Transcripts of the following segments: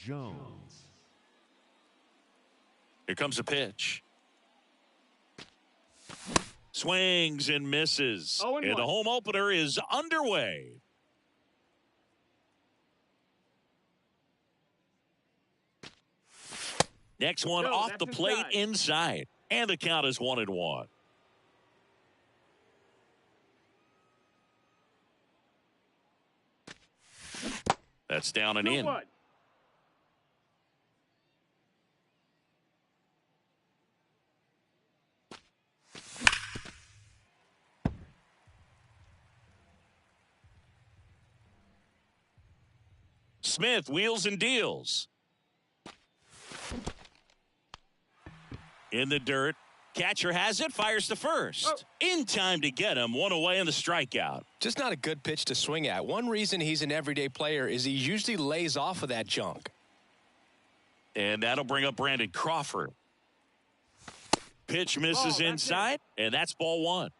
Jones. Here comes a pitch. Swings and misses. And the home opener is underway. Next one off the plate inside. And the count is 1-1. That's down and in. Smith wheels and deals. In the dirt. Catcher has it, fires to first. In time to get him, one away on the strikeout. Just not a good pitch to swing at. One reason he's an everyday player is he usually lays off of that junk. And that'll bring up Brandon Crawford. Pitch misses inside, and that's ball one.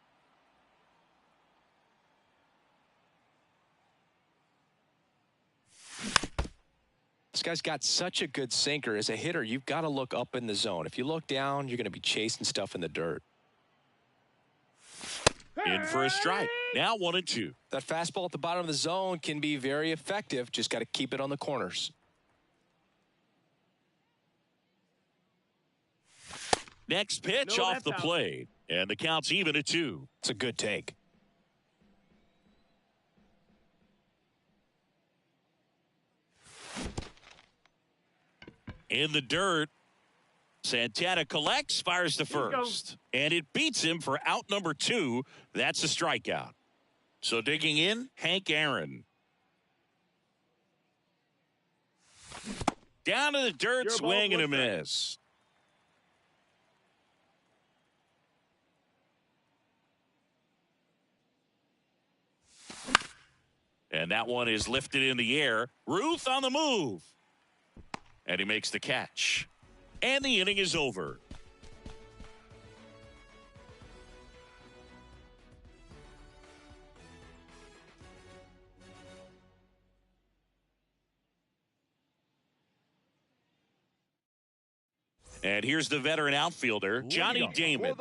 This guy's got such a good sinker. As a hitter, you've got to look up in the zone. If you look down, you're going to be chasing stuff in the dirt. In for a strike. Now 1-2. That fastball at the bottom of the zone can be very effective. Just got to keep it on the corners. Next pitch off the plate. And the count's even at 2. It's a good take. In the dirt, Santana collects, fires to first. And it beats him for out number 2. That's a strikeout. So digging in, Hank Aaron. Down to the dirt, swing and a miss. And that one is lifted in the air. Ruth on the move. And he makes the catch. And the inning is over. And here's the veteran outfielder, Johnny Damon.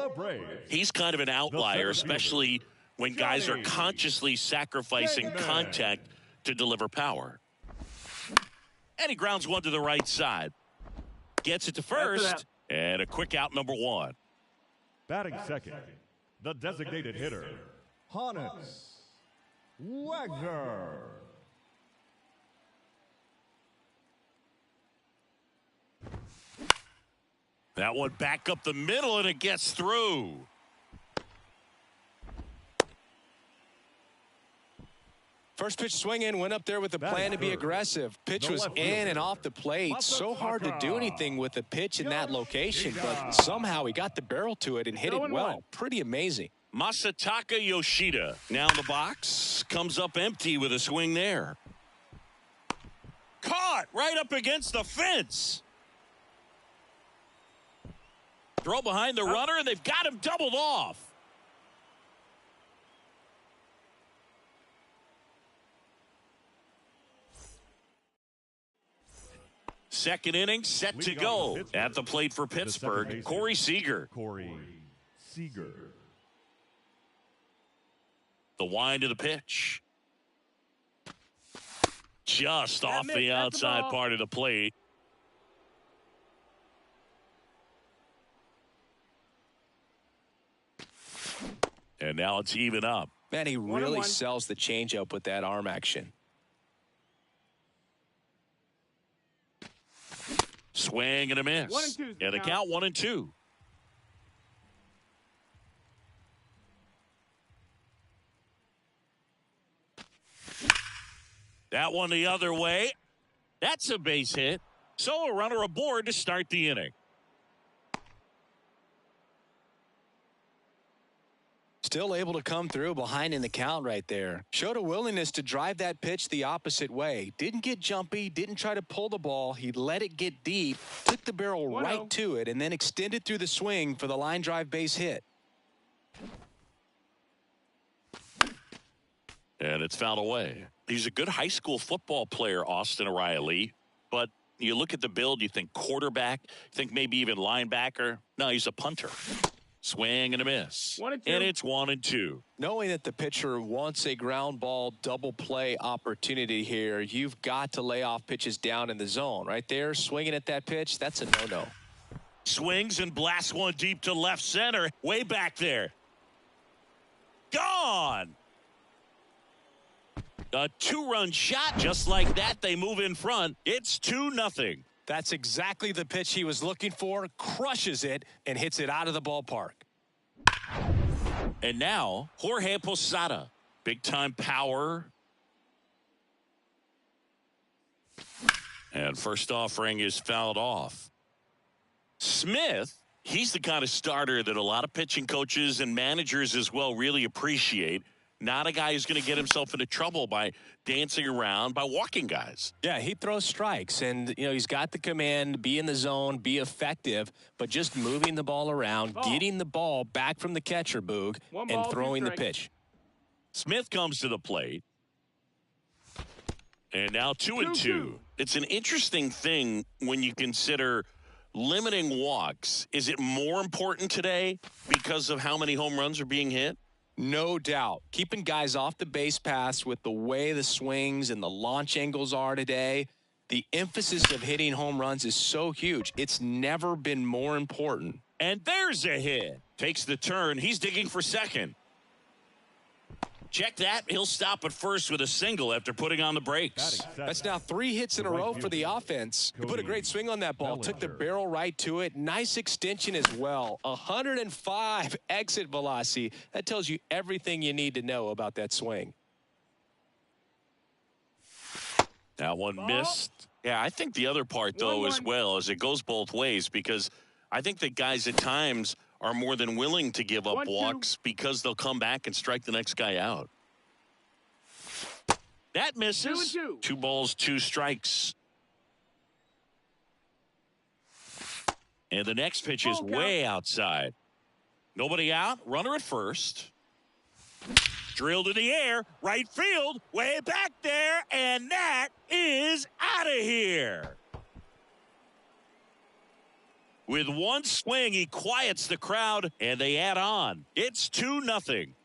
He's kind of an outlier, especially when guys are consciously sacrificing contact to deliver power. And he grounds one to the right side. Gets it to first. And a quick out, number 1. Batting second, the designated hitter, Honus Wagner. That one back up the middle, and it gets through. First pitch swinging, went up there with a plan to be aggressive. Pitch was in and off the plate. So hard to do anything with a pitch in that location, but somehow he got the barrel to it and hit it well. Pretty amazing. Masataka Yoshida now in the box. Comes up empty with a swing there. Caught right up against the fence. Throw behind the runner, and they've got him doubled off. Second inning set to go. At the plate for Pittsburgh, Corey Seager. The wind of the pitch. Just off the outside part of the plate. And now it's even up. Man, he really sells the changeup with that arm action. Swing and a miss. And the count 1-2. That one the other way. That's a base hit. So a runner aboard to start the inning. Still able to come through behind in the count right there. Showed a willingness to drive that pitch the opposite way. Didn't get jumpy, didn't try to pull the ball. He let it get deep, took the barrel right to it, and then extended through the swing for the line drive base hit. And it's fouled away. He's a good high school football player, Austin O'Reilly, but You look at the build, you think quarterback, you think maybe even linebacker. No, he's a punter. Swing and a miss. 1-2. And it's 1-2. Knowing that the pitcher wants a ground ball double play opportunity here, you've got to lay off pitches down in the zone. Right there, swinging at that pitch, that's a no-no. Swings and blasts one deep to left center. Way back there. Gone. A 2-run shot. Just like that, they move in front. It's 2-0. That's exactly the pitch he was looking for. Crushes it and hits it out of the ballpark. And now, Jorge Posada. Big-time power. And first offering is fouled off. Smith, he's the kind of starter that a lot of pitching coaches and managers as well really appreciate. Not a guy who's going to get himself into trouble by dancing around, by walking guys. Yeah, he throws strikes, and he's got the command, be in the zone, be effective, but just moving the ball around, getting the ball back from the catcher, Boog, and throwing the pitch. Smith comes to the plate. And now 2-2. It's an interesting thing when you consider limiting walks. Is it more important today because of how many home runs are being hit? No doubt. Keeping guys off the base paths with the way the swings and the launch angles are today, the emphasis of hitting home runs is so huge. It's never been more important. And there's a hit. Takes the turn. He's digging for second. Check that. He'll stop at first with a single after putting on the brakes. That's now 3 hits in a row for the offense. He put a great swing on that ball. Took the barrel right to it. Nice extension as well. 105 exit velocity. That tells you everything you need to know about that swing. That one missed. Yeah, I think the other part, though, as well, is it goes both ways because I think that guys at times are more than willing to give up walks because they'll come back and strike the next guy out. That misses. 2 balls, 2 strikes. And the next pitch is way outside. Nobody out. Runner at first. Drilled in the air. Right field. Way back there. And that is out of here. With one swing, he quiets the crowd, and they add on. It's 2-0.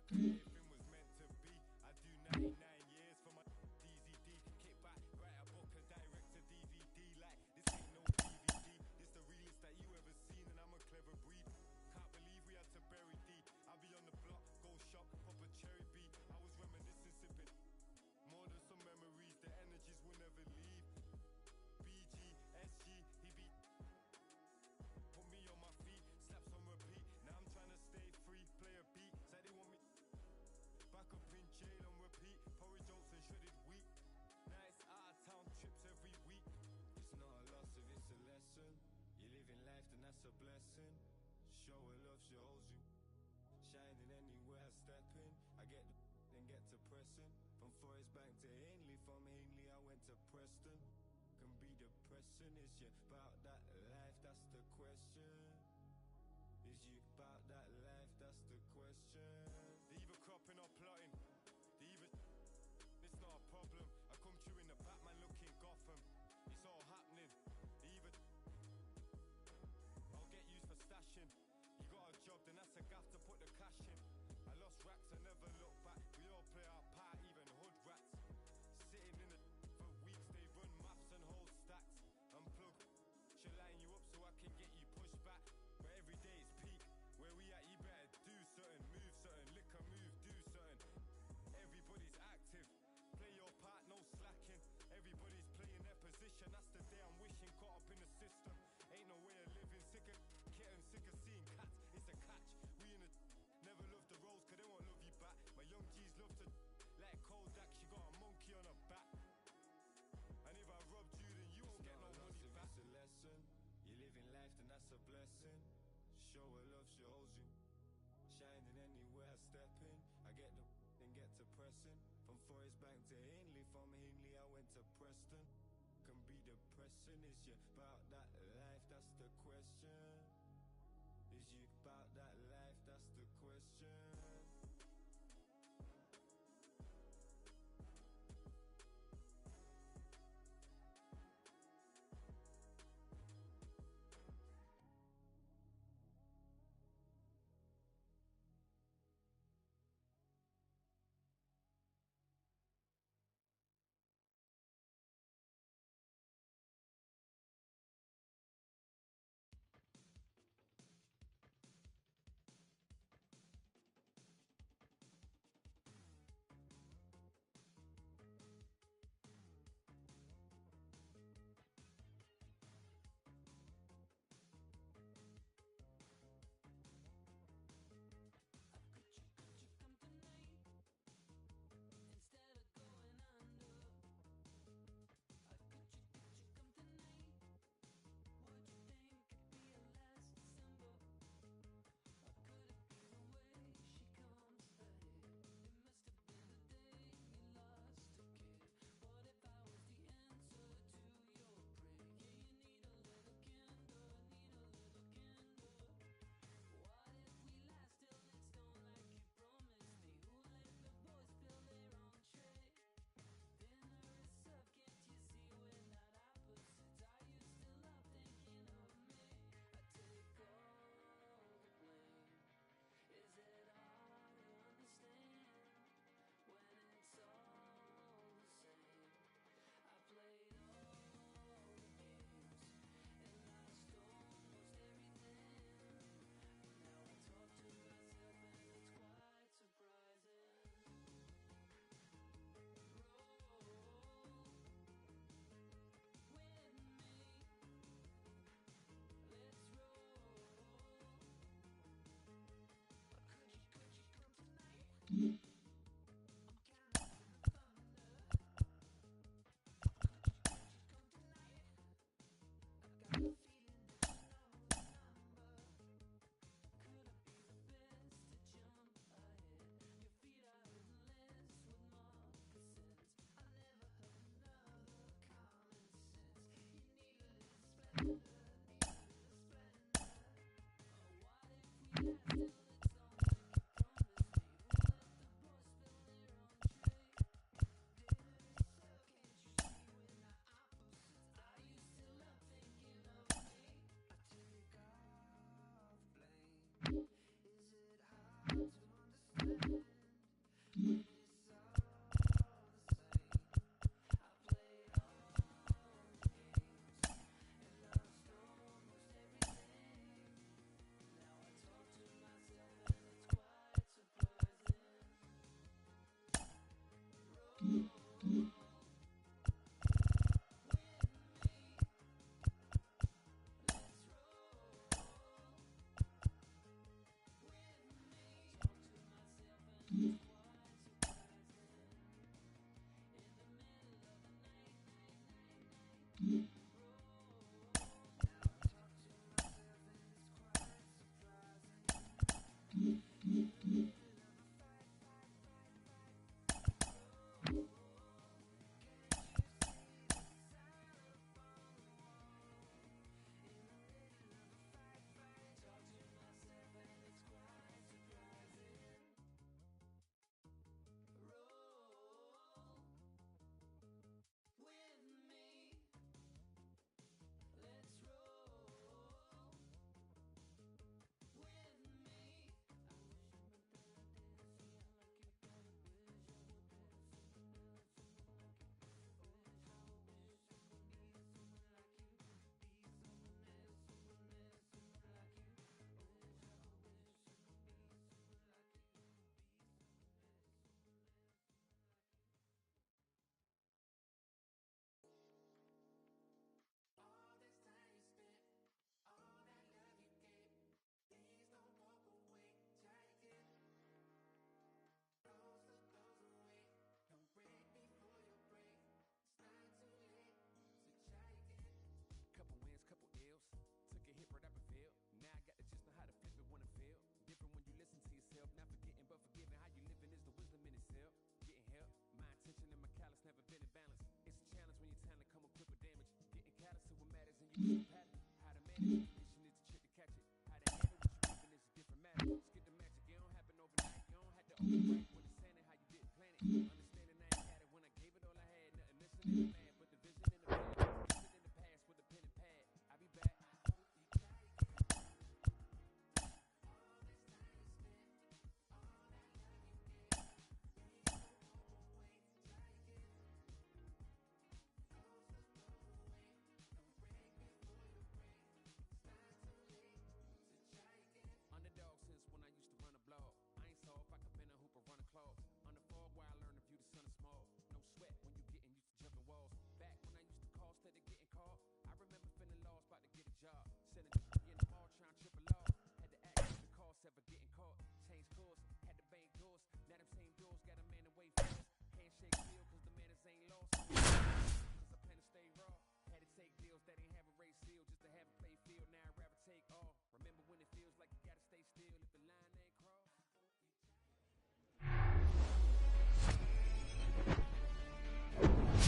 Everything was meant to be. I do 99 years for my DZD. Kick back, write a book, a direct to DVD. Like, this ain't no DVD. This the realest that you ever seen, and I'm a clever breed. Can't believe we had to bury D. I'll be on the block, go shop, pop a cherry beat. I was reminiscing, sipping more than some memories. The energies will never leave. BG, SG, he beat. Put me on my feet, slaps on repeat. Now I'm trying to stay free, play a beat. Said they want me back up in jail on repeat. Porridge oats and shredded wheat. Nice out of town trips every week. It's not a loss if it's a lesson. You're living life, then that's a blessing. Show her love, she holds you. Shining anywhere I step in. I get the then get to pressing. From Forest Bank to Ainley, from Ainley I went to Preston. Can be depressing, is you about that life? That's the question. Is you about that life? That's the question. They either cropping or plotting. They either it's not a problem. I come to you in the Batman looking Gotham. It's all happening. They either I'll get used for stashing. You got a job, then that's a gaff to put the cash in. I lost racks, I never look back. We all play our part, even hood rats. Sitting in the for weeks, they run maths and hold stacks. Unplug, she'll line you up so I can get you pushed back. But every day it's peak. Where we at, you better do something, move something, lick a move, do something. Everybody's active. Play your part, no slacking. Everybody's playing their position. That's the day I'm wishing, caught up in the system. Ain't no way of living, sick of kitten, sick of seeing cats. It's a catch. We in the never love the roles, cause they won't love you back. My young G's love to like Kodak, she got a monkey on her back. And if I robbed you, then you won't get no money back. It's a lesson. You're living life, then that's a blessing. Show her love, she holds you. Shining anywhere I step in. I get the then get to pressing. From Forest Bank to Ainley, from Ainley I went to Preston. Can be depressing, is you about that life? That's the question. Is you about that life? That's the question.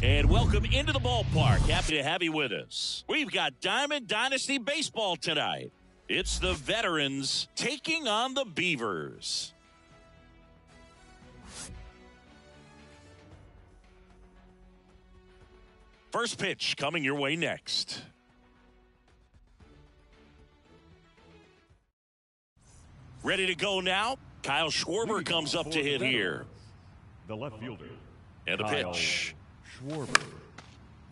And welcome into the ballpark. Happy to have you with us. We've got Diamond Dynasty Baseball tonight. It's the veterans taking on the Beavers. First pitch coming your way next. Ready to go now. Kyle Schwarber comes up to hit here. The left fielder. And the pitch. Schwarber.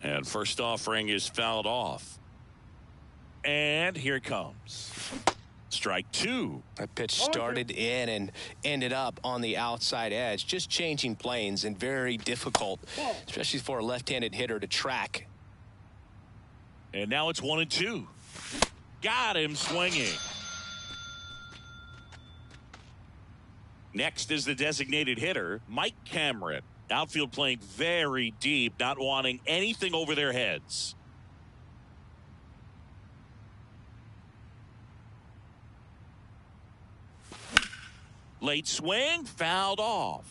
And first offering is fouled off. And here it comes. Strike two. That pitch started in and ended up on the outside edge. Just changing planes and very difficult, especially for a left-handed hitter to track. And now it's 1-2. Got him swinging. Next is the designated hitter, Mike Cameron. Outfield playing very deep, not wanting anything over their heads. Late swing, fouled off.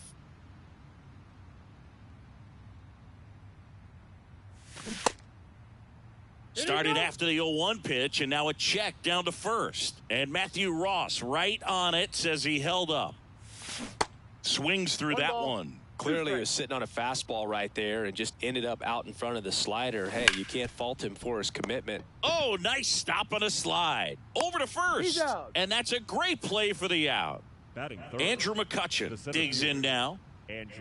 Started after the 0-1 pitch, and now a check down to first. And Matthew Ross right on it, says he held up. Swings through that one. Clearly he was sitting on a fastball right there and just ended up out in front of the slider. Hey, you can't fault him for his commitment. Oh, nice stop on a slide. Over to first. And that's a great play for the out. Batting third. Andrew McCutcheon digs in now.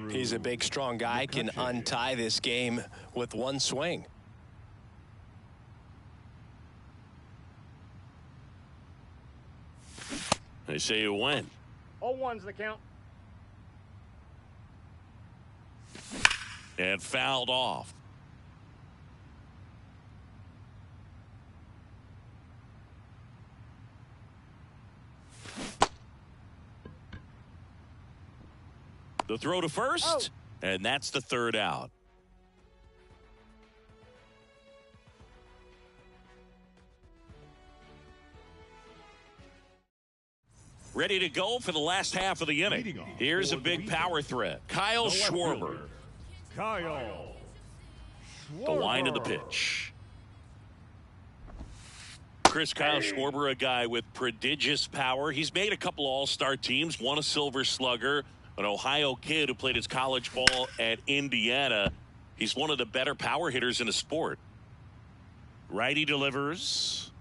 He's a big, strong guy, can untie this game with one swing. They say you win. 0-1's the count. And fouled off. The throw to first, and that's the third out. Ready to go for the last half of the inning. Here's a big power threat. Kyle Schwarber. Kyle Schwarber. The line of the pitch. Kyle Schwarber, a guy with prodigious power. He's made a couple all-star teams, won a Silver Slugger, an Ohio kid who played his college ball at Indiana. He's one of the better power hitters in the sport. Righty delivers.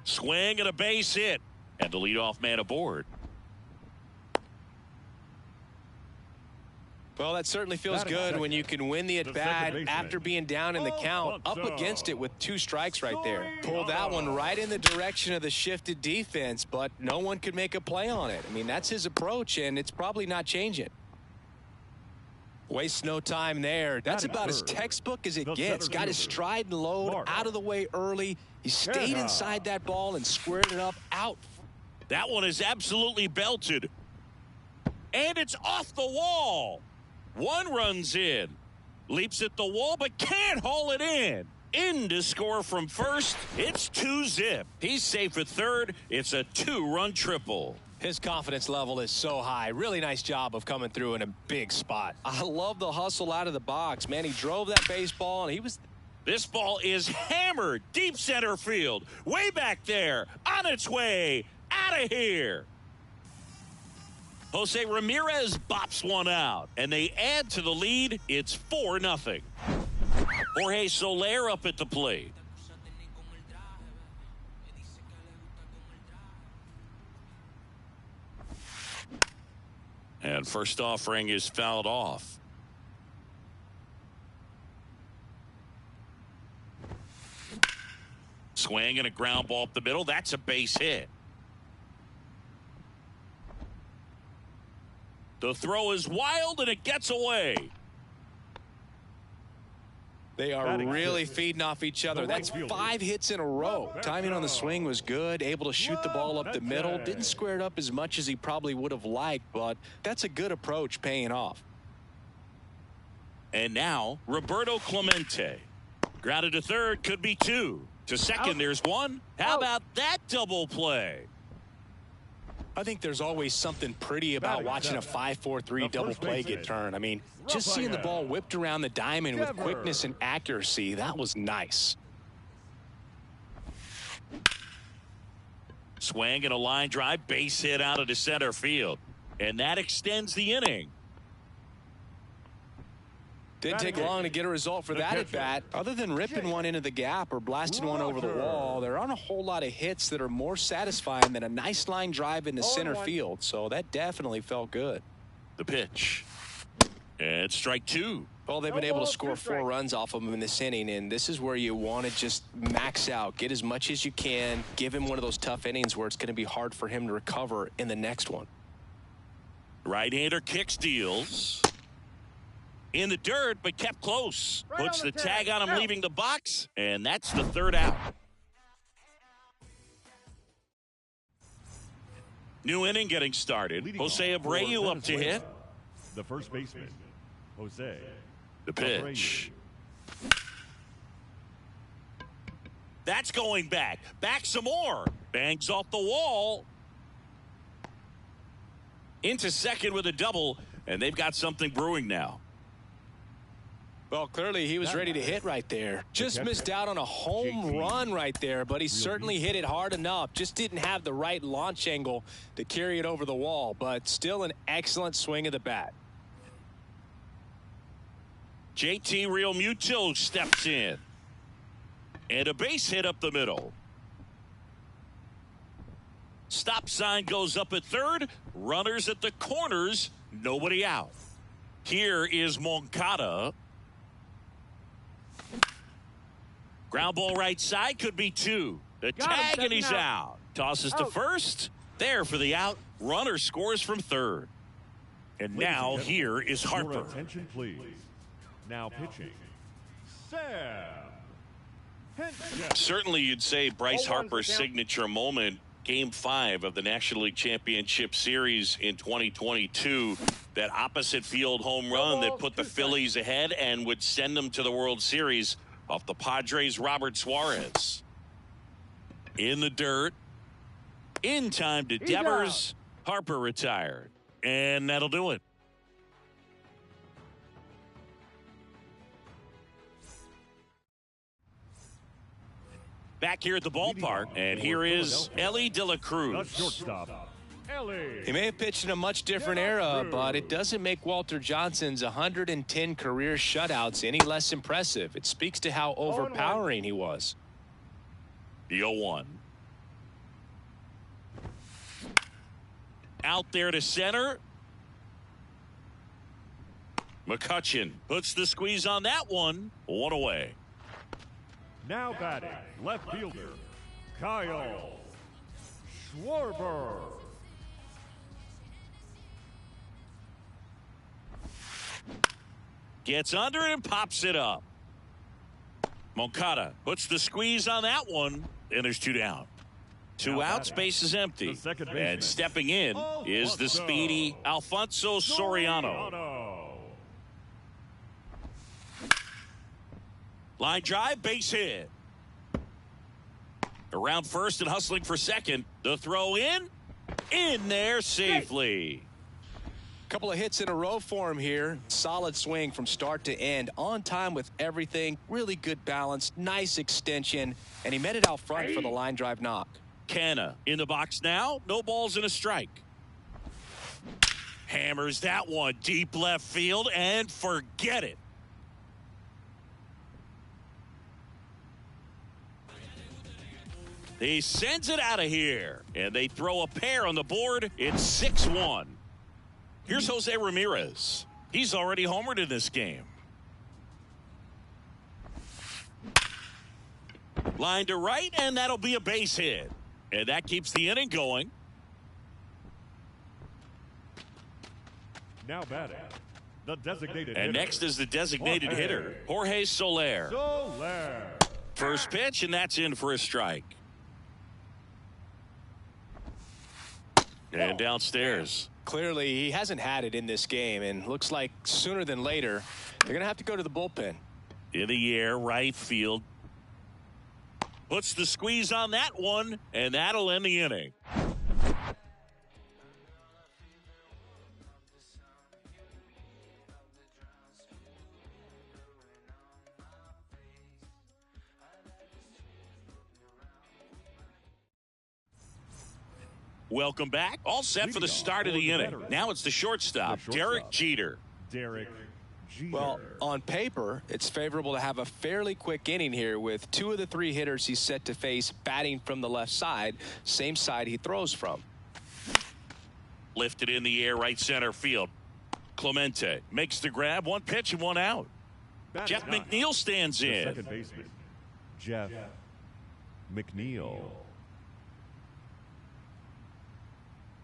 Swing and a base hit. And the leadoff man aboard. Well, that certainly feels good when you can win the at-bat after being down in the count, up against it with 2 strikes right there. Pulled that one right in the direction of the shifted defense, but no one could make a play on it. I mean, that's his approach, and it's probably not changing. Wastes no time there. That's about as textbook as it gets. Got his stride and load out of the way early. He stayed inside that ball and squared it up out. That one is absolutely belted. And it's off the wall. One runs in. Leaps at the wall, but can't haul it in. In to score from first. It's 2-zip. He's safe at third. It's a 2-run triple. His confidence level is so high. Really nice job of coming through in a big spot. I love the hustle out of the box. Man, he drove that baseball, and he was... This ball is hammered deep center field. Way back there. On its way. Out of here. Jose Ramirez bops one out, and they add to the lead. It's 4-0. Jorge Soler up at the plate. And first offering is fouled off. Swing and a ground ball up the middle. That's a base hit. The throw is wild, and it gets away. They are really feeding off each other. That's 5 hits in a row. Timing on the swing was good. Able to shoot the ball up the middle. Didn't square it up as much as he probably would have liked, but that's a good approach paying off. And now, Roberto Clemente. Grounded to third, could be 2. To second, there's 1. How about that double play? I think there's always something pretty about watching a 5-4-3 double play get turned. I mean, just seeing the ball whipped around the diamond with quickness and accuracy, that was nice. Swing and a line drive, base hit out of the center field. And that extends the inning. Didn't take long to get a result for that at bat. Other than ripping one into the gap or blasting one over the wall, there aren't a whole lot of hits that are more satisfying than a nice line drive into center field. So that definitely felt good. The pitch. And strike two. Well, they've been able to score 4 runs off of him in this inning, and this is where you want to just max out, get as much as you can, give him one of those tough innings where it's going to be hard for him to recover in the next one. Right-hander kick steals. In the dirt, but kept close. Puts the tag on him, leaving the box, and that's the 3rd out. New inning getting started. Jose Abreu up to hit. The first baseman, Jose. The pitch. That's going back. Back some more. Bangs off the wall. Into second with a double, and they've got something brewing now. Well, clearly he was ready to hit right there. Just missed out on a home run right there, but he certainly hit it hard enough. Just didn't have the right launch angle to carry it over the wall, but still an excellent swing of the bat. JT Realmuto steps in. And a base hit up the middle. Stop sign goes up at third. Runners at the corners. Nobody out. Here is Moncada. Ground ball right side, could be 2. The tag, and he's out. Tosses to first. There for the out. Runner scores from third. And now here is Harper. Your attention, please. Now pitching, Sam Henson. Certainly you'd say Bryce Harper's signature moment, Game 5 of the National League Championship Series in 2022. That opposite field home run that put the Phillies ahead and would send them to the World Series off the Padres' Robert Suarez. In the dirt. In time to Devers. Harper retired. And that'll do it. Back here at the ballpark, and here is Ellie De La The Cruz. shortstop, Ellie. He may have pitched in a much different era, but it doesn't make Walter Johnson's 110 career shutouts any less impressive. It speaks to how overpowering he was. The 0-1. Out there to center. McCutchen puts the squeeze on that one. 1 away. Now batting, left fielder, Kyle Schwarber. Gets under it and pops it up. Moncada puts the squeeze on that one, and there's 2 down. 2 outs, base is empty. And stepping in is the speedy Alfonso Soriano. Line drive, base hit. Around first and hustling for second. The throw in there safely. Couple of hits in a row for him here. Solid swing from start to end. On time with everything. Really good balance. Nice extension. And he met it out front for the line drive knock. Canna in the box now. No balls and a strike. Hammers that one deep left field and forget it. He sends it out of here, and they throw a pair on the board. It's 6-1. Here's Jose Ramirez. He's already homered in this game. Line to right, and that'll be a base hit. And that keeps the inning going. Now batting, the designated And hitter. next is the designated hitter, Jorge Soler. Soler. First pitch, and that's in for a strike. And downstairs. Clearly, he hasn't had it in this game, and looks like sooner than later, they're going to have to go to the bullpen. In the air, right field. Puts the squeeze on that one, and that'll end the inning. Welcome back. All set for the start of the inning. Now it's the shortstop, Derek Jeter. Derek Jeter. Well, on paper, it's favorable to have a fairly quick inning here with 2 of the 3 hitters he's set to face batting from the left side, same side he throws from. Lifted in the air, right center field. Clemente makes the grab, 1 pitch and 1 out. Jeff McNeil stands in. Second baseman, Jeff McNeil.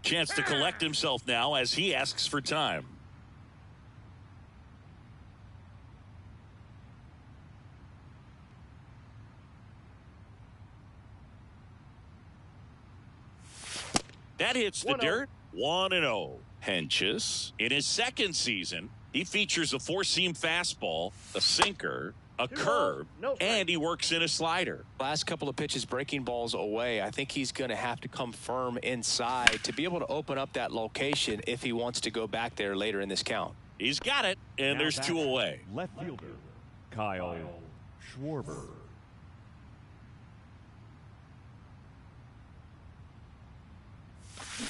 Chance to collect himself now as he asks for time. That hits the dirt. 1-0. Henches, in his second season, he features a 4-seam fastball, a sinker, a curve, and he works in a slider. Last couple of pitches breaking balls away. I think he's going to have to come firm inside to be able to open up that location if he wants to go back there later in this count. He's got it, and Now there's 2 away. Left fielder, Kyle Schwarber.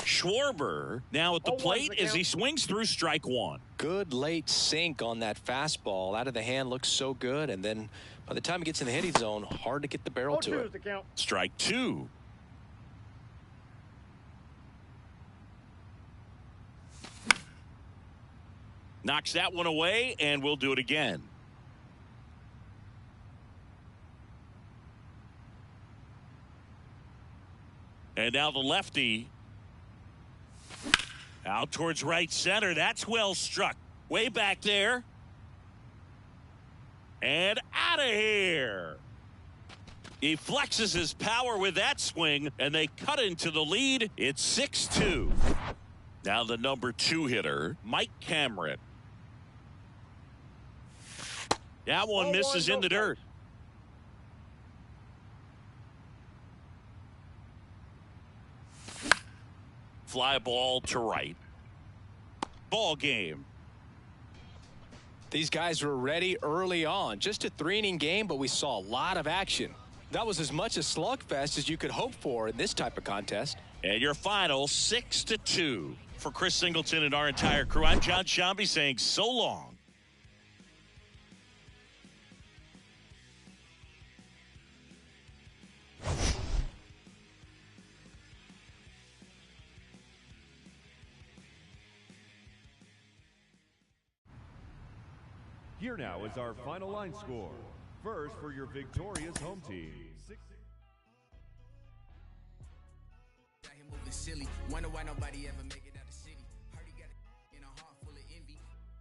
Schwarber now at the plate as he swings through strike 1. Good late sink on that fastball. Out of the hand looks so good, and then by the time it gets in the hitting zone, hard to get the barrel to it. Strike 2. Knocks that one away, and we'll do it again. And now the lefty out towards right center. That's well struck. Way back there. And out of here. He flexes his power with that swing, and they cut into the lead. It's 6-2. Now the number 2 hitter, Mike Cameron. That one misses in the dirt. Fly ball to right. Ball game. These guys were ready early on. Just a 3-inning game, but we saw a lot of action. That was as much a slugfest as you could hope for in this type of contest. And your final 6-2. For Chris Singleton and our entire crew, I'm John Shambi saying so long. Here now is our final line score. First for your victorious home team. Silly. Wonder why nobody ever make it out of the city. Heard he got it in a heart full of envy.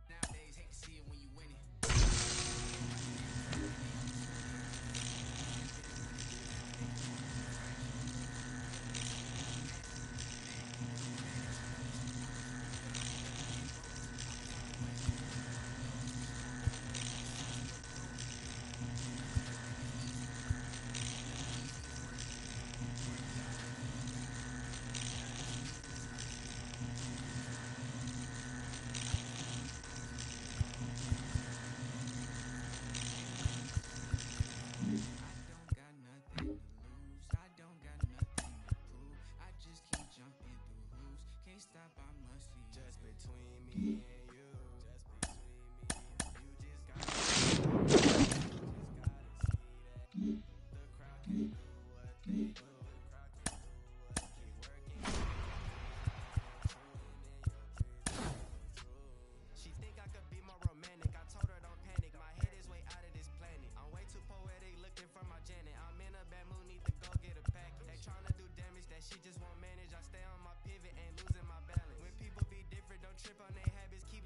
Nowadays, hate to see it when you win it. She just won't manage. I stay on my pivot, ain't losing my balance. When people be different, don't trip on their habits. Keep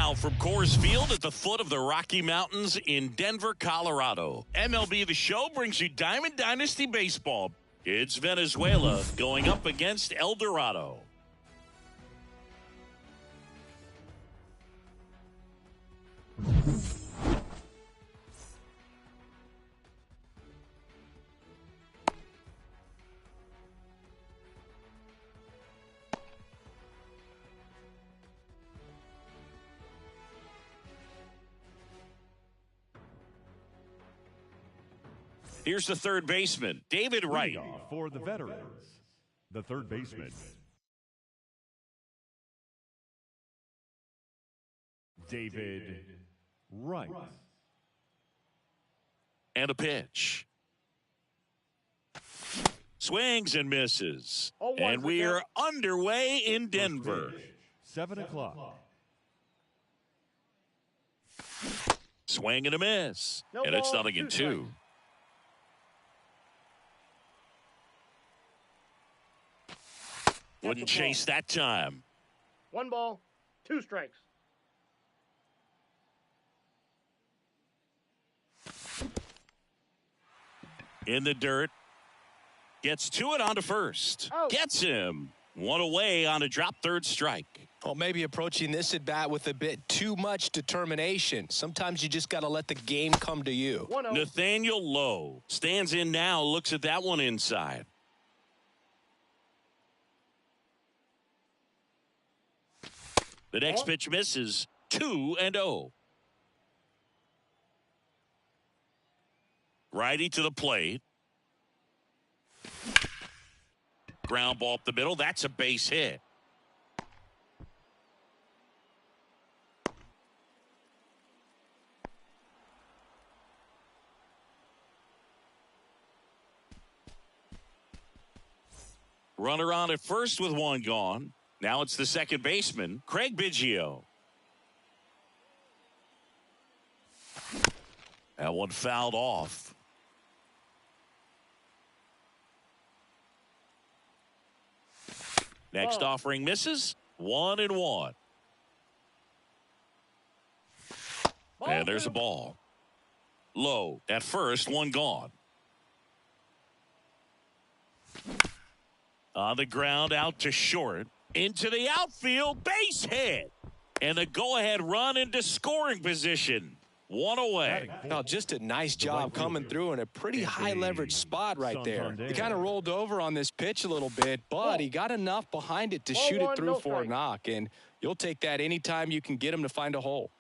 Now from Coors Field at the foot of the Rocky Mountains in Denver, Colorado. MLB The Show brings you Diamond Dynasty Baseball. It's Venezuela going up against El Dorado. Here's the third baseman, David Wright. For the veterans, the third baseman, David Wright. And a pitch. Swings and misses. And we are underway in Denver. 7 o'clock. Swing and a miss. And it's 0-2. Wouldn't chase that time. 1 ball, 2 strikes. In the dirt. Gets to it onto first. Out. Gets him. 1 away on a drop third strike. Well, maybe approaching this at bat with a bit too much determination. Sometimes you just got to let the game come to you. 1-0. Nathaniel Lowe stands in now, looks at that one inside. The next pitch misses. 2-0. Righty to the plate. Ground ball up the middle. That's a base hit. Runner on at first with 1 gone. Now it's the second baseman, Craig Biggio. That one fouled off. Next offering misses. 1-1. And there's a ball. Low at first, 1 gone. On the ground, out to short. Into the outfield, base hit. And the go-ahead run into scoring position. 1 away. Now, just a nice job coming through in a pretty high leverage spot right there. He kind of rolled over on this pitch a little bit, but he got enough behind it to shoot it through for a knock. And you'll take that anytime you can get him to find a hole.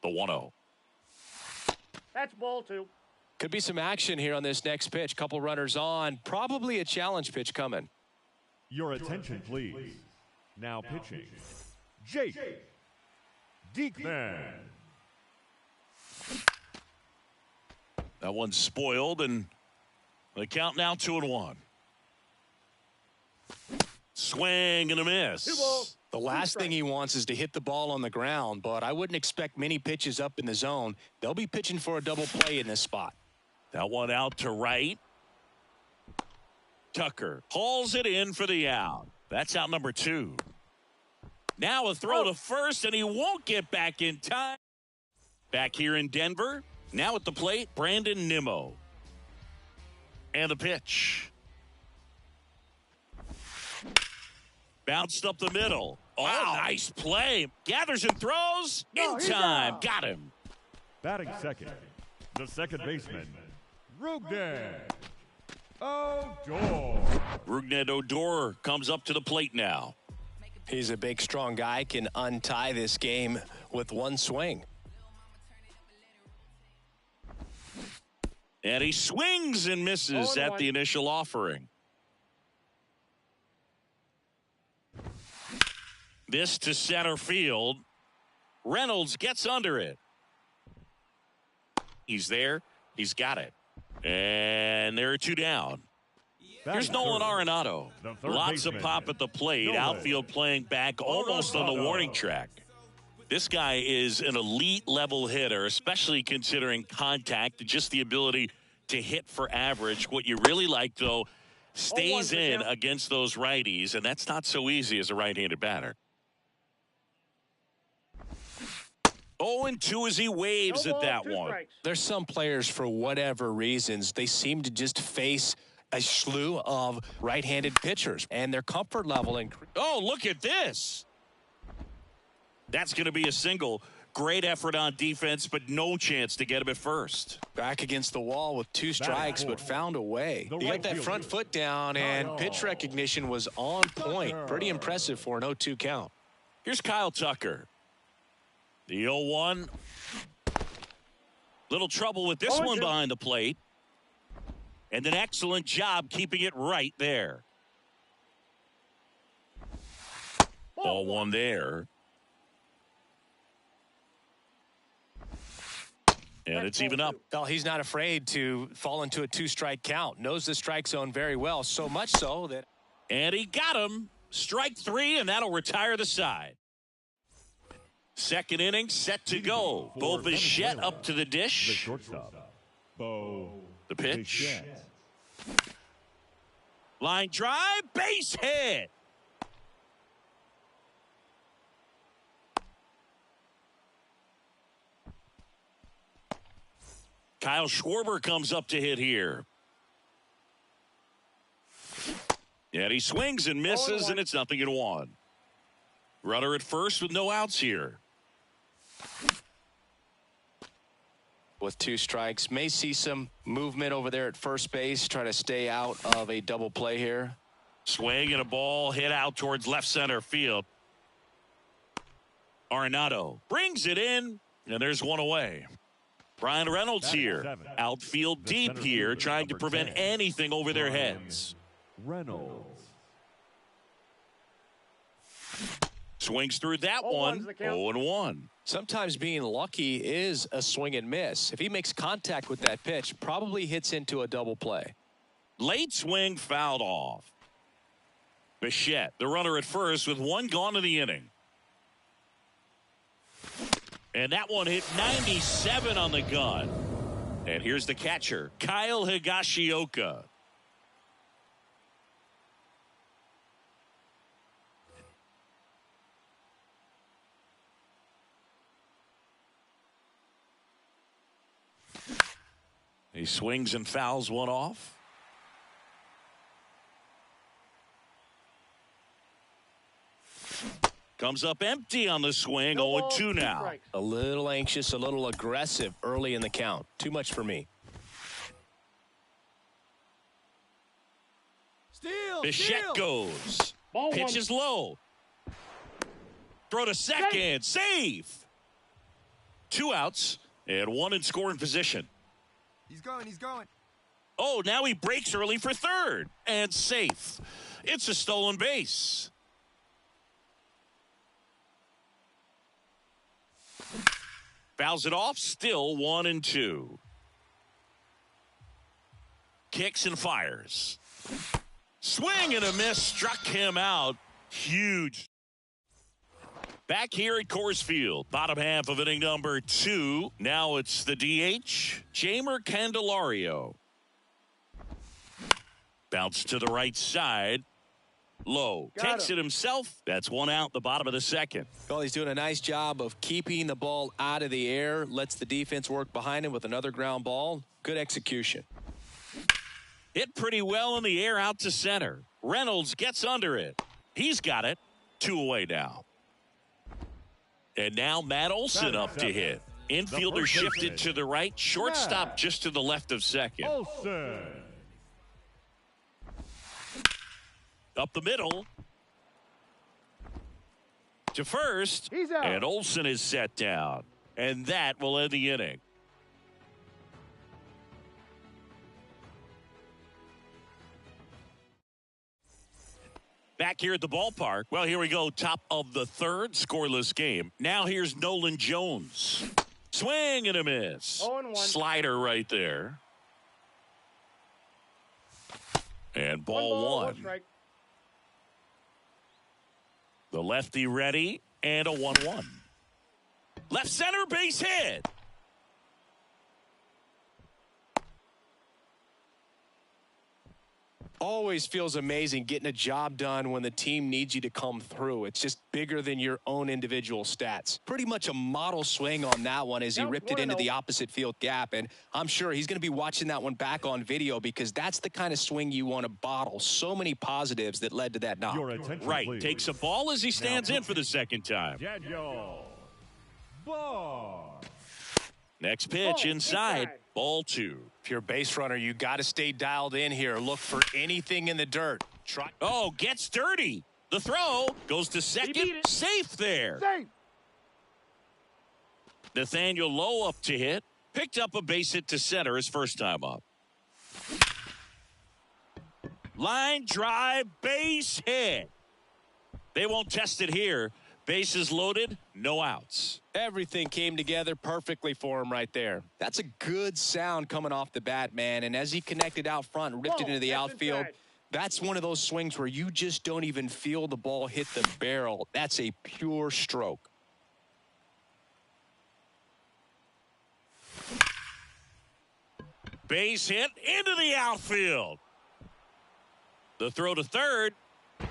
The 1-0. That's ball 2. Could be some action here on this next pitch. Couple runners on. Probably a challenge pitch coming. Your attention, please. Now pitching, Jake Diekman. That one's spoiled, and the count now 2-1. Swing and a miss. 2 balls. The last thing he wants is to hit the ball on the ground, but I wouldn't expect many pitches up in the zone. They'll be pitching for a double play in this spot. That one out to right. Tucker hauls it in for the out. That's out number 2. Now a throw to first, and he won't get back in time. Back here in Denver. Now at the plate, Brandon Nimmo. And the pitch. Bounced up the middle. Oh, nice play. Gathers and throws. In time. Got him. Batting second, the second baseman, Rougned Odor. Rougned Odor comes up to the plate now. He's a big, strong guy, can untie this game with 1 swing. And he swings and misses at the initial offering. This to center field. Reynolds gets under it. He's there. He's got it. And there are 2 down. Here's Nolan Arenado. Lots of pop at the plate. Outfield playing back almost on the warning track. This guy is an elite level hitter, especially considering contact and just the ability to hit for average. What you really like, though, stays 0-1 in count. against those righties, and that's not so easy as a right-handed batter. 0-2 as he waves No at ball, that 2 one. strikes. There's some players, for whatever reasons, they seem to just face a slew of right-handed pitchers, and their comfort level increases. Oh, look at this. That's going to be a single. Great effort on defense, but no chance to get him at first. Back against the wall with 2 strikes, but found a way. He got that front foot down, and pitch recognition was on point. Pretty impressive for an 0-2 count. Here's Kyle Tucker. The 0-1. Little trouble with this one behind the plate. And an excellent job keeping it right there. 0-1 there. And it's even up. Well, he's not afraid to fall into a 2-strike count. Knows the strike zone very well, so much so that... And he got him. Strike 3, and that'll retire the side. Second inning set to go. Bo Bichette up to the The dish. shortstop, Bo The pitch. Bichette. Line drive. Base hit. Kyle Schwarber comes up to hit here. And he swings and misses, and it's 0-1. Runner at first with no outs here. With 2 strikes, may see some movement over there at first base, try to stay out of a double play here. Swing and a ball hit out towards left center field. Arenado brings it in, and there's one away. Brian Reynolds here, outfield deep here, trying to prevent anything over their heads. Reynolds. Swings through that 0-1's one. the count. 0-1. Sometimes being lucky is a swing and miss. If he makes contact with that pitch, probably hits into a double play. Late swing fouled off. Bichette, the runner at first, with 1 gone in the inning. And that one hit 97 on the gun. And here's the catcher, Kyle Higashioka. He swings and fouls one off. Comes up empty on the swing. No ball, 0-2 2 now. strikes. A little anxious, a little aggressive early in the count. Too much for me. Bichette goes. Ball Pitch 1. is low. Throw to second. Safe. 2 outs and 1 in scoring position. He's going, he's going. Oh, now he breaks early for third. And safe. It's a stolen base. Fouls it off. Still 1-2. Kicks and fires. Swing and a miss. Struck him out. Huge. Back here at Coors Field, bottom half of inning number 2. Now it's the DH, Jamer Candelario. Bounce to the right side. Low. Takes it himself. That's 1 out, the bottom of the second. Well, he's doing a nice job of keeping the ball out of the air. Lets the defense work behind him with another ground ball. Good execution. Hit pretty well in the air out to center. Reynolds gets under it. He's got it. 2 away now. And now Matt Olson up to hit. Infielder shifted to the right. Shortstop just to the left of second. Olsen. Up the middle. To first. He's out. And Olson is set down. And that will end the inning. Back here at the ballpark. Well, here we go. Top of the third. Scoreless game. Now here's Nolan Jones. Swing and a miss. 0-1. Slider right there. And ball 1. Strike. The lefty ready. And a 1-1. Left center base hit. Always feels amazing getting a job done when the team needs you to come through. It's just bigger than your own individual stats. Pretty much a model swing on that one as he ripped it into the opposite field gap. And I'm sure he's going to be watching that one back on video because that's the kind of swing you want to bottle. So many positives that led to that knock. Right. Please. Takes a ball as he stands in for the second time. Daniel Bar. Next pitch inside. Ball 2. If you're a base runner, you got to stay dialed in here. Look for anything in the dirt. Oh, gets dirty. The throw goes to second. Safe there. Safe. Nathaniel Lowe up to hit. Picked up a base hit to center his first time up. Line drive, base hit. They won't test it here. Bases loaded, no outs. Everything came together perfectly for him right there. That's a good sound coming off the bat, man. And as he connected out front and ripped it into the outfield, that's one of those swings where you just don't even feel the ball hit the barrel. That's a pure stroke. Base hit into the outfield. The throw to third.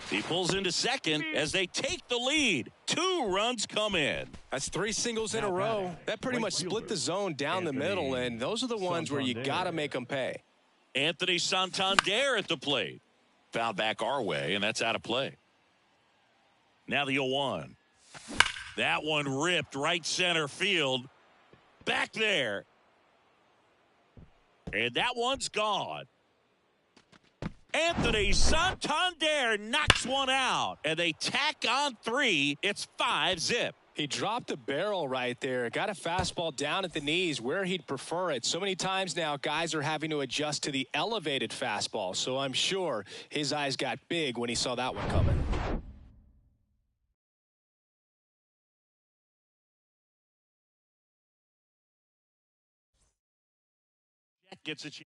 He pulls into second as they take the lead. 2 runs come in. That's 3 singles in a row. That pretty much split the zone down the middle, and those are the ones where you got to make them pay. Anthony Santander at the plate. Foul back our way, and that's out of play. Now the 0-1. That one ripped right center field. Back there. And that one's gone. Anthony Santander knocks one out, and they tack on 3. It's 5-zip. He dropped the barrel right there. Got a fastball down at the knees where he'd prefer it. So many times now guys are having to adjust to the elevated fastball. So I'm sure his eyes got big when he saw that one coming. Gets a chance.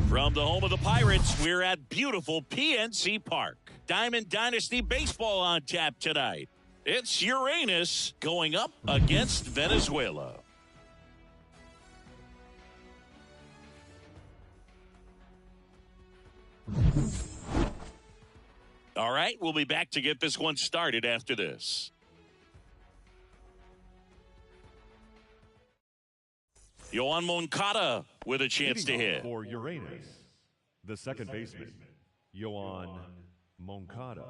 From the home of the Pirates, we're at beautiful PNC Park. Diamond Dynasty Baseball on tap tonight. It's Uranus going up against Venezuela. All right, we'll be back to get this one started after this. Yoan Moncada with a chance to Leading hit. off for Uranus, the second baseman, Yoan Moncada.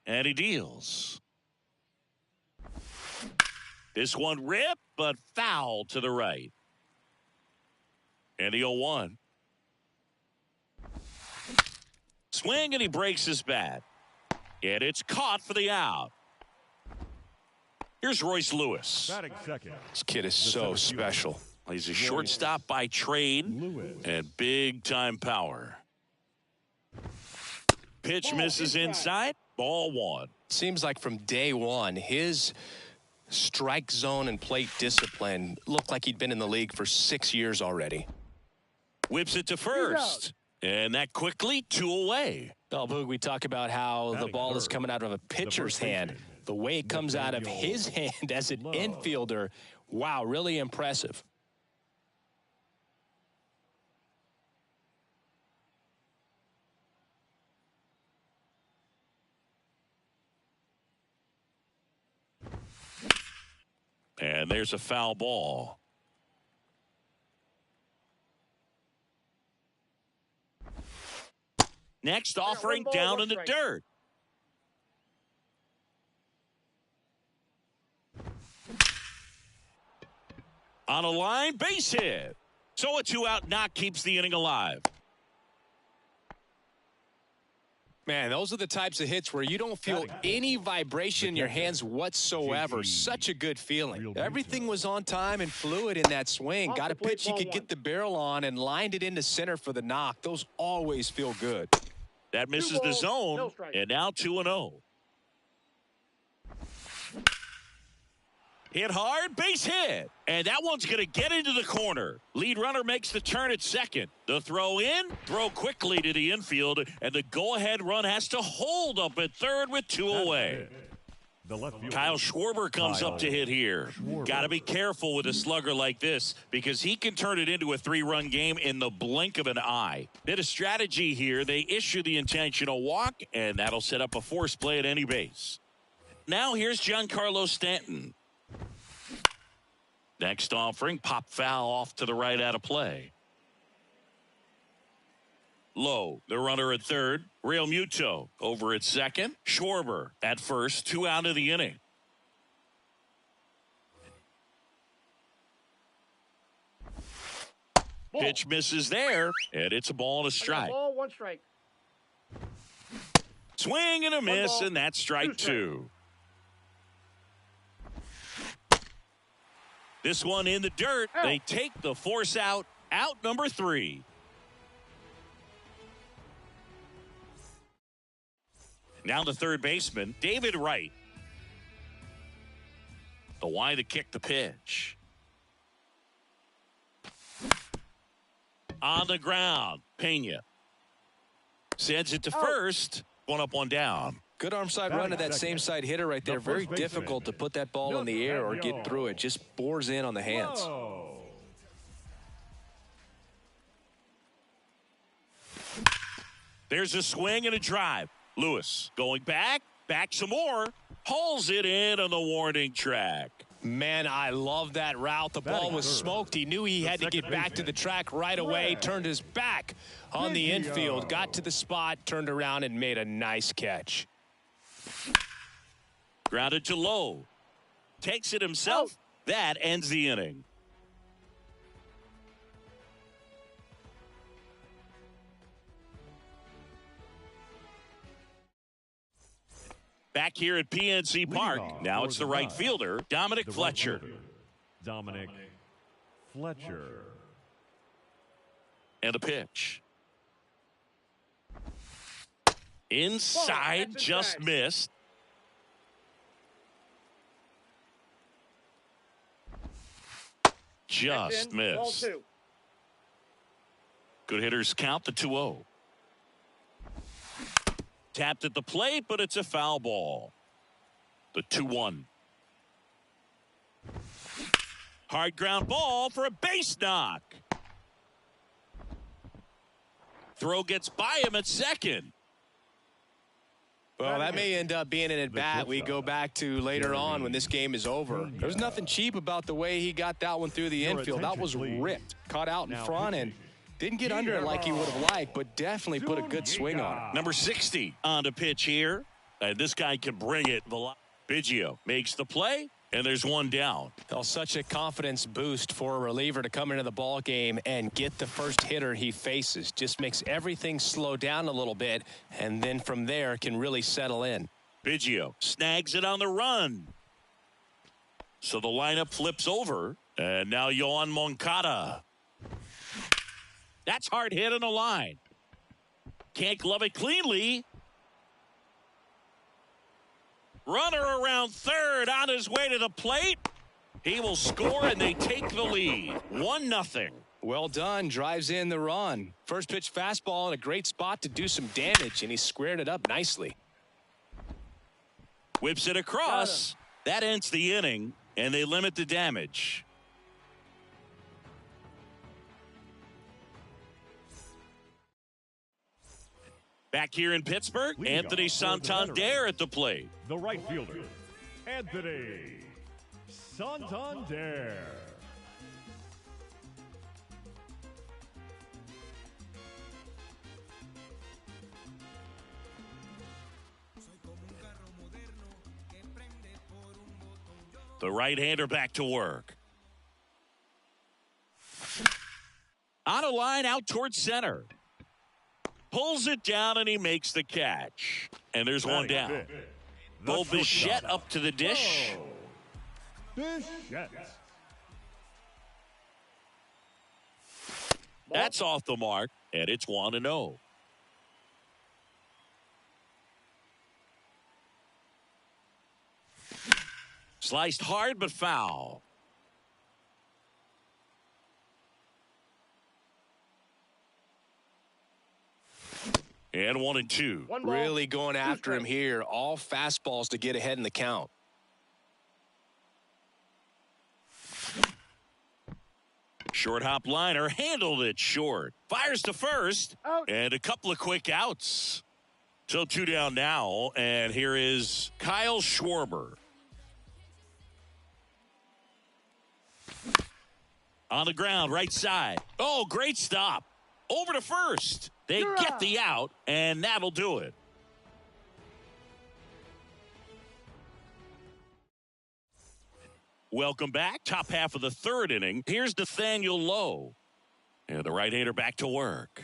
And he deals. This one ripped, but foul to the right. And the 0-1. Swing, and he breaks his bat. And it's caught for the out. Here's Royce Lewis. Batting second. This kid is so special. He's a shortstop by trade and big-time power. Pitch misses inside. Ball one. Seems like from day one, his strike zone and plate discipline looked like he'd been in the league for 6 years already. Whips it to first. And that quickly, 2 away. Oh, Boog, we talk about how the ball is coming out of a pitcher's hand. The way it comes out of his hand as an infielder, wow, really impressive. And there's a foul ball. Next offering down in the dirt. On a line, base hit. So a 2-out knock keeps the inning alive. Man, those are the types of hits where you don't feel any vibration in your hands whatsoever. Such a good feeling. Everything was on time and fluid in that swing. Got a pitch he could get the barrel on and lined it into center for the knock. Those always feel good. That misses the zone, and now 2-0. Hit hard, base hit. And that one's going to get into the corner. Lead runner makes the turn at second. The throw in, throw quickly to the infield, and the go-ahead run has to hold up at third with 2 away. Kyle Schwarber comes up to hit here. Got to be careful with a slugger like this because he can turn it into a 3-run game in the blink of an eye. Did a strategy here. They issue the intentional walk, and that'll set up a force play at any base. Now here's Giancarlo Stanton. Next offering, pop foul off to the right out of play. Low, the runner at third. Real Muto over at second. Schwarber at first, 2 out of the inning. Pitch misses there, and it's a ball and a strike. Ball, 1 strike. Swing and a miss, and that's strike 2. This one in the dirt. They take the force out. Out number 3. Now the third baseman, David Wright. The Y to kick the pitch. On the ground, Pena sends it to first. 1 up, 1 down. Good arm side run to that same side hitter right there. Very difficult to put that ball in the air or get through it. Just bores in on the hands. There's a swing and a drive. Lewis going back some more. Hauls it in on the warning track. Man, I love that route. The ball was smoked. He knew he had to get back to the track right away. Turned his back on the infield. Got to the spot, turned around, and made a nice catch. Grounded to low. Takes it himself. That ends the inning. Back here at PNC Park. Now it's the right fielder, Dominic Fletcher. Dominic Fletcher. And a pitch. Inside, just missed. Just missed. Ball 2. Good hitters count the 2-0. Tapped at the plate, but it's a foul ball. The 2-1. Hard ground ball for a base knock. Throw gets by him at second. Well, that may end up being an at-bat we go back to later on when this game is over. There's nothing cheap about the way he got that one through the infield. That was ripped. Caught out in front and didn't get under it like he would have liked, but definitely put a good swing on it. Number 60 on the pitch here. And this guy can bring it. Biggio makes the play, and there's one down. Well, such a confidence boost for a reliever to come into the ball game and get the first hitter he faces. Just makes everything slow down a little bit, and then from there can really settle in. Biggio snags it on the run. So the lineup flips over, and now Yoan Moncada. That's hard hit on the line. Can't glove it cleanly. Runner around third on his way to the plate. He will score, and they take the lead. 1-0. Well done. Drives in the run. First pitch fastball in a great spot to do some damage, and he squared it up nicely. Whips it across. That ends the inning, and they limit the damage. Back here in Pittsburgh, Anthony Santander at the plate. The right fielder, Anthony Santander. The right-hander back to work. On a line out towards center. Pulls it down, and he makes the catch. And there's one down. Bo Bichette up to the dish. Bichette. That's off the mark, and it's 1-0. Sliced hard but foul. And 1-2. Really going after him here. All fastballs to get ahead in the count. Short hop liner handled it short. Fires to first. Out. And a couple of quick outs. So 2 down now. And here is Kyle Schwarber. On the ground, right side. Oh, great stop. Over to first. They get the out, and that'll do it. Welcome back. Top half of the third inning. Here's Nathaniel Lowe. And the right-hander back to work.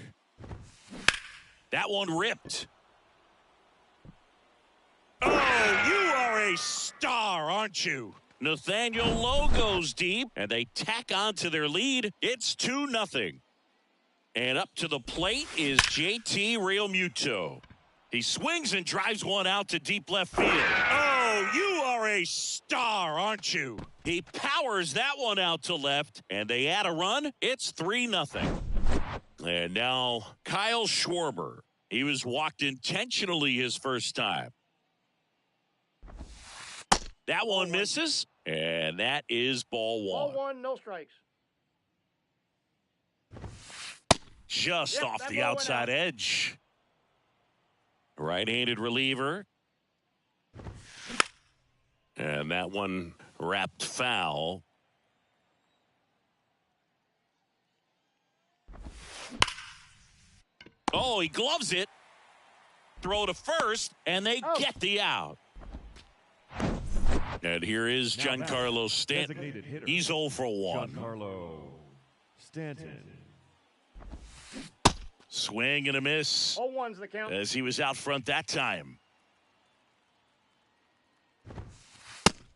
That one ripped. Oh, you are a star, aren't you? Nathaniel Lowe goes deep, and they tack on to their lead. It's 2-0. And up to the plate is JT Realmuto. He swings and drives one out to deep left field. Oh, you are a star, aren't you? He powers that one out to left, and they add a run. It's 3-0. And now Kyle Schwarber. He was walked intentionally his first time. That one misses, and that is ball one. Ball 1, no strikes. Just off the outside edge. Right-handed reliever. And that one wrapped foul. Oh, he gloves it. Throw to first, and they get the out. And here is Giancarlo Stanton. He's 0 for 1. Giancarlo Stanton. Swing and a miss. 0-1's the count. As he was out front that time.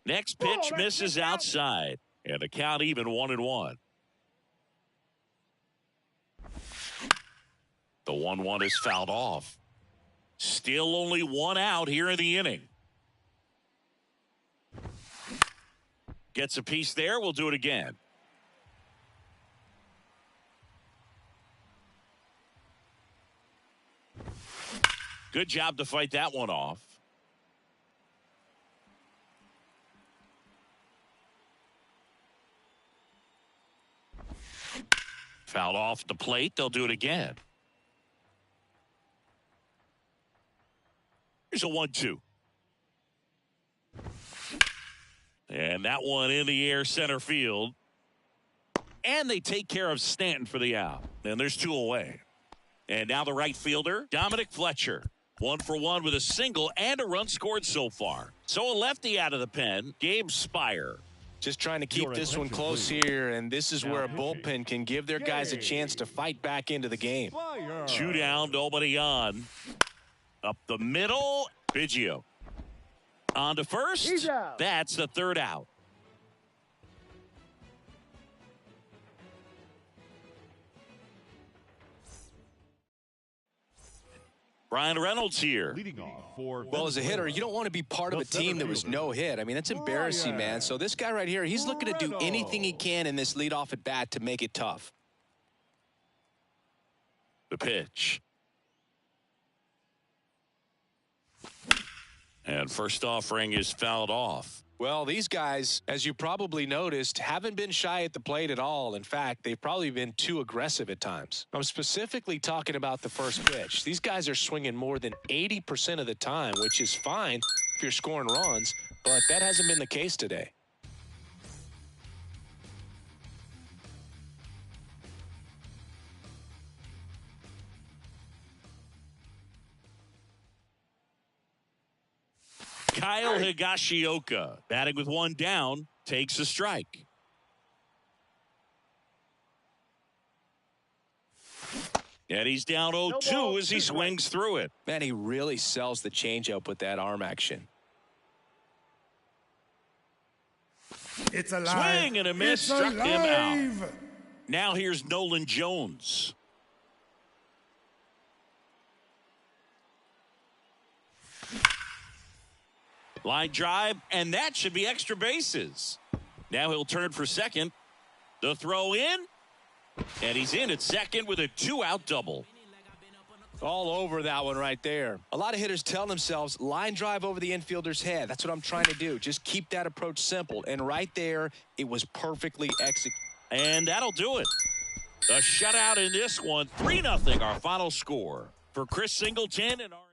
Next pitch misses outside. And the count even 1-1. The 1-1 is fouled off. Still only one out here in the inning. Gets a piece there. We'll do it again. Good job to fight that one off. Fouled off the plate. They'll do it again. Here's a 1-2. And that one in the air center field. And they take care of Stanton for the out. And there's 2 away. And now the right fielder, Dominic Fletcher. 1 for 1 with a single and a run scored so far. So a lefty out of the pen, Gabe Spire. Just trying to keep this one close here, and this is where a bullpen can give their guys a chance to fight back into the game. 2 down, nobody on. Up the middle, Biggio. On to first. He's out. That's the 3rd out. Brian Reynolds here. Leading off for Well, as a hitter, you don't want to be part of a team that was no hit. I mean, that's embarrassing, man. So this guy right here, he's looking to do anything he can in this leadoff at bat to make it tough. The pitch. And first offering is fouled off. Well, these guys, as you probably noticed, haven't been shy at the plate at all. In fact, they've probably been too aggressive at times. I'm specifically talking about the first pitch. These guys are swinging more than 80% of the time, which is fine if you're scoring runs, but that hasn't been the case today. Kyle Higashioka, batting with 1 down, takes a strike. And he's down 0-2 as he swings through it. Man, he really sells the changeup with that arm action. It's alive. Swing and a miss, struck him out. Now here's Nolan Jones. Line drive, and that should be extra bases. Now he'll turn for second. The throw in, and he's in at second with a 2-out double. All over that one right there. A lot of hitters tell themselves, line drive over the infielder's head. That's what I'm trying to do. Just keep that approach simple. And right there, it was perfectly executed. And that'll do it. A shutout in this one. 3-0 our final score. For Chris Singleton and our